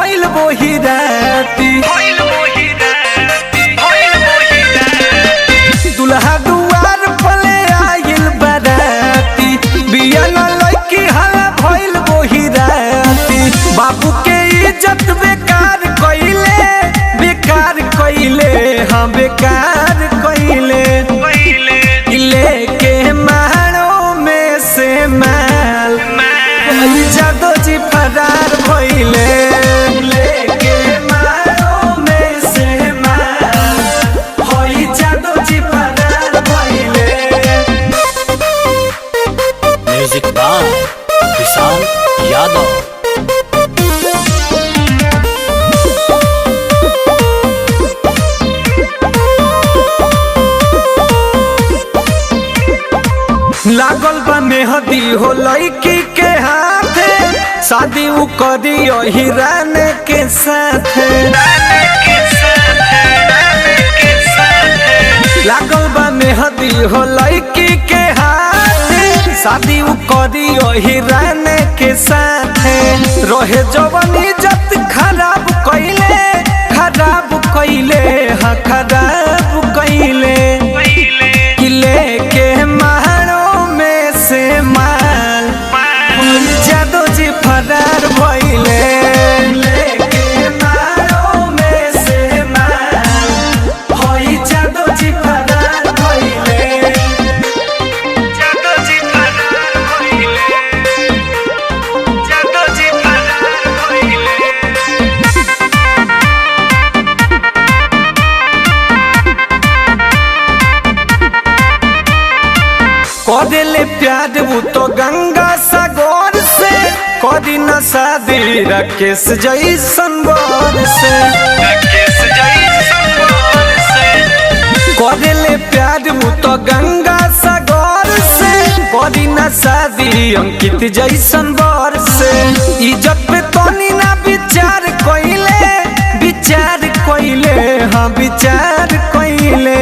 भइल वही राती दुल्हा दुआर पले आइल बाराती बिया न लइकी हाला भइल वही राती बाबू के इज्जत बेकार कइले हाँ बेकार कइले लेके मारो में से माल जादो जी फरार भइले लेके मारो में से माल होई जादो जी फरार भइले। म्यूजिक बाय विशाल यादव। लागल बा मेहदी हो लड़की के हाथे शादी उ करी हिरान के साथ लागल बा मेहदी हो लड़की के हाथे शादी उ करी हिरान के साथ रहे जवन इज्जत खराब कइले हाँ खराब कइले लेके मारो में से माल जादो जी फरार भइले लेके मारो में से माल होई जादो जी फरार भइले जादो जी फरार भइले जादो जी फरार भइले। करेले प्यार वो तो गंगा सागर से करी न शादी राकेश जैसन बर से करेले प्यार वो तो गंगा सागर से करी न शादी अंकित जैसन बर से इज्जत पे तनी ना विचार कइले हाँ विचार कइले